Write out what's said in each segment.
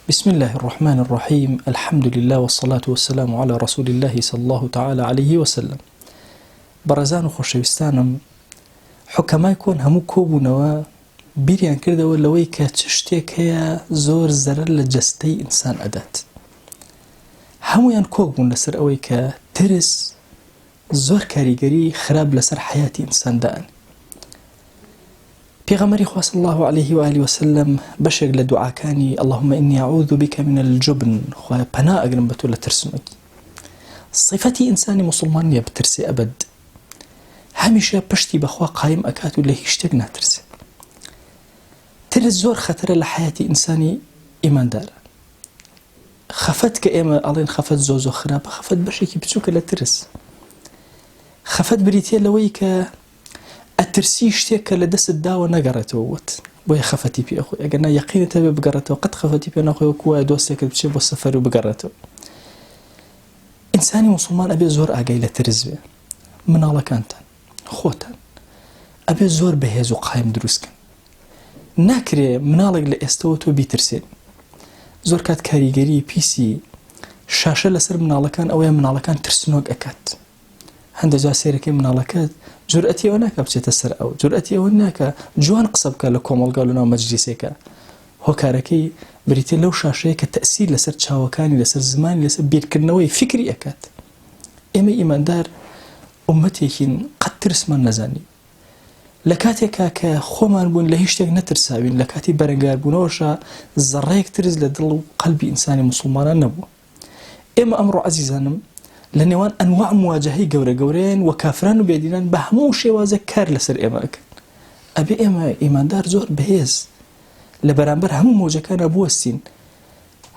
بسم الله الرحمن الرحيم. الحمد لله والصلاة والسلام على رسول الله صلى الله تعالى عليه وسلم. برزان و خۆشەویستانم، حکەمای کۆن هەموو کۆبوونەوە بیریان کردەوە لەوەی کە چ شتێک هەیە زۆر زەرەر لە جەستەی ئینسان ئەدات. هەموویان کۆک بوون لەسەر ئەوەی کە ترس زۆر کاریگەری خراپ لەسەر حیاتی ئینساندان. پێغەمبەری خوا صلی الله عليه وآله وسلم بەشێک لە دوعاکانی اللهم إني أعوذ بك من الجبن، خوای پەنا ئەگرم بە تۆ لە ترسنۆکی. صفەتی ئینسانی موسڵمان نییە بترسێ ئەبەد، هەمیشە پشتی بەخوا قایم ئەکات و لە هیچ شتێک ناترسێ. ترس زۆر خەتەرە لە حیاتی ئینسانی ئیماندارە. خەفەت کە ئێمە ئەڵێن خەفەت زۆ خراپە، خەفەت بەشێکی بچووکە لە ترس. خەفەت بریتیە لەوەی کە ئەترسی شتێک کە لە دەست داوە نەگەڕێتەوە وت، بۆیە خەفەتی پێ ئەخۆی. ئەگەر یەقینت هەبێ بگەڕێتەوە، قەت خەفەتی پێ نەخۆی وەکو وایە دۆستێکت بچێت بۆ سەفەر و بگەڕێتەوە. ئینسانی موسڵمان ئەبێ زۆر ئاگای لە ترس بێ. مناڵەکانتان، خۆتان ئەبێ زۆر بەهێز و قایم دروستکەن. ناکرێ مناڵێک لە ئێستەوە تۆ بیترسێن. زۆر کات کاریگەری پیسی شاشە لەسەر مناڵەکان ئەوەیە مناڵەکان ترسنۆک ئەکات. هەندێک جا سێرەکەی مناڵەکەت جورئەتی ئەوە ناکە بچێتە سەر ئەو، جورئەتی ئەوە ناکە جوان قسە بکە لە کۆمەڵگا و لەناو مەجلیسێکە. هۆکارەکەی بریتێ لەو شاشەیە کە تەئسیر لەسەر چاوەکانی، لەسەر زمانی، لەسەر بیرکردنەوەی فکری ئەکات. ئێمە ئیماندار ئومەتێکین قەت ترسمان نەزانی. لە کاتێکا کە خۆمان بوون لە هیچ شتێک نەترساوین، لە کاتی بەرەنگاربوونەوەشە زەڕەیەک ترس لە دڵ و قەلبی ئینسانی موسڵمانان نەبووە. ئێمە ئەمڕۆ عەزیزانم لە نێوان ئەنواع مواجهەی گەورە و کافران و بێدینان بە هەموو شێوازە کار لەسەر ئێمە ئەکەن. ئەبێ ئێمە ئیماندار زۆر بەهێز لە بەرامبەر هەموو مۆجەکانە بوەستین.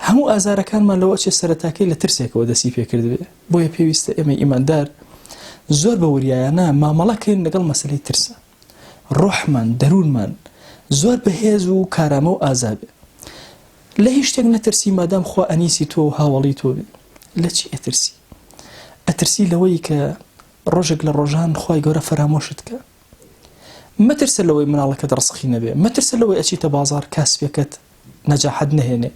هەموو ئازارەکانمان لەوە چێ سەرەتاکەی لە ترسێکەوە دەستی پێکردبێ. بۆیە پێویستە ئێمە ئیماندار زۆر بە وریایانە مامەڵەکەین لەگەڵ مەسەلەی ترسە. ڕۆحمان، دەروونمان زۆر بەهێز و کارامە و ئازابێ. لە هیچ شتێک نەترسی مادام خوا ئەنیسی تۆ و هاوڵی تۆ بێ. لە چی ئەترسی؟ ئەترسی لەوەی کە ڕۆژێک لە ڕۆژان خوای گەورە فەرامۆشت کە. مەترسە لەوەی مناڵەکەت ڕزقی نەبێ، مەترسە لەوەی ئەچیتە بازاڕ کاسبێکت نەجاحەت نەهێنێ.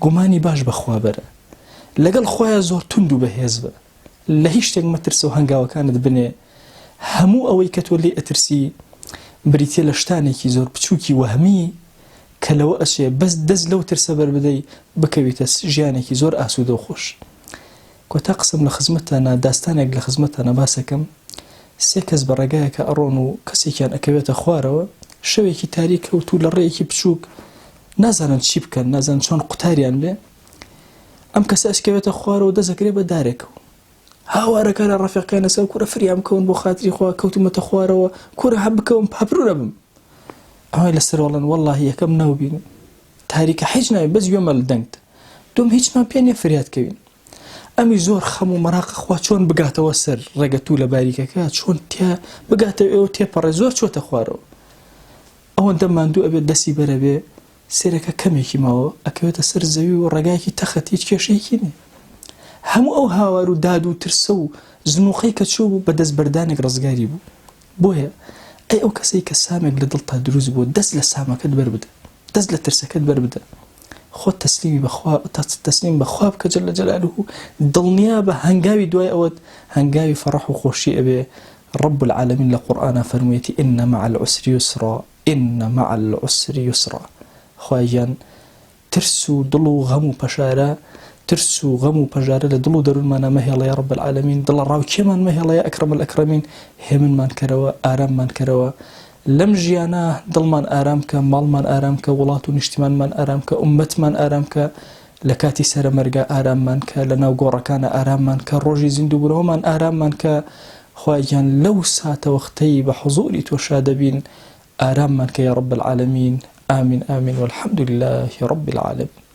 گومانی باش بەخوا بەرە، لەگەڵ خۆیان زۆر توند و بەهێز بە. لە هیچ شتێک مەترسە و هەنگاوەکانت بنێ. هەموو ئەوەی کە تۆ لێ ئەترسی بریتێ لە شتانێکی زۆر بچووکی وەهمی کە لەوە ئەچێ بەس دەست لەو ترسە بەربدەی بکەویتە ژیانێکی زۆر ئاسوودە و خۆش. کۆتا قسم لە خزمەتانە، داستانێک لە خزمەتانە باسەکەم. سێ کەس بە ڕێگایەکە ئەڕۆن و کەسێکیان ئەکەوێتە خوارەوە، شەوێکی تاریک کەوت و لە ڕێیەکی بچووک نازانن چی بکەن، نازانن چۆن قوتاریان بێ. ئەم کەسە ئەشکەوێتە خوارەوە دەزەکرێ بە دارێکەوە. هاوارەکانە ڕەفیقەکان لەسەر کورە فریام بکەون بۆ خاتری خوا، کەوتمەتە خوارەوە، کورە هەب بکەون پەپرورە بم. ئەوەی لەسەر وەڵن وەڵڵاهی یەکەم ناوبینم، تاریکە هیچ ناوی بەس گوێمە لە دەنگتە، دوم هیچمان پێ نییە فریادکەوین. ئەمی زۆر خەم و مەراقە خوا چۆن بگاتەوە سەر ڕێگەتوو لە باریکەکە، چۆن تیا بگاتەوە ئێوە تێپەڕێ، زۆر چۆتە خوارەوە. ئەوەندە ماندوو ئەبێت دەستی بەرە بێ، سێرەکە کەمێکی ماوە ئەکەوێتە سەر زەوی و ڕێگایەکی تەخت هیچ کێشەیەکی نییە. هەموو ئەو هاوار و داد و ترسە و زنووقەی کە چوو بوو بە دەستبەردانێک ڕزگاری بوو. بۆیە ئەی ئەو کەسەی کە سامێک لە دڵ تا دروست بوو، دەست لە سامەکەت بەربدە، دەست لە ترسەکەت بەربدە، خۆت تەسلیم بەخوا بکە جەل جەلالوه. دڵنیا بە هەنگاوی دوای ئەوەت هەنگاوی فەڕەح و خۆشی ئەبێ. رب العالمین لە قورئانە فەرموویەتی ئین مع العسر یسرا، ئین مع العسر یسرا. خوایان ترس و دڵ و غەم و پەشارە، ترس و غەم و پەژارە لە دڵ و دەروونمانە مەهێڵەیە رب العالمین. دڵە ڕاوکێمان مەهێڵەیە ئەکرەم الئەکرەمین. هێمنمان کەرەوە، ئاراممان کەرەوە. لەم ژیانە دڵمان ئارام کە، ماڵمان ئارام کە، وڵات و نیشتیمانمان ئارام کە، ئوممەتمان ئارام کە، لە کاتی سەرمەرگە ئاراممان کە، لە ناو گۆڕەکانە ئاراممان کە، ڕۆژی زیندووبوونەوەمان ئاراممان کە. خوایان لەو ساتە وەختەی بە حوزوری تۆ شادەبین ئاراممان کە یا رب العالمین. آمین آمین والحمد لله رب العالمين.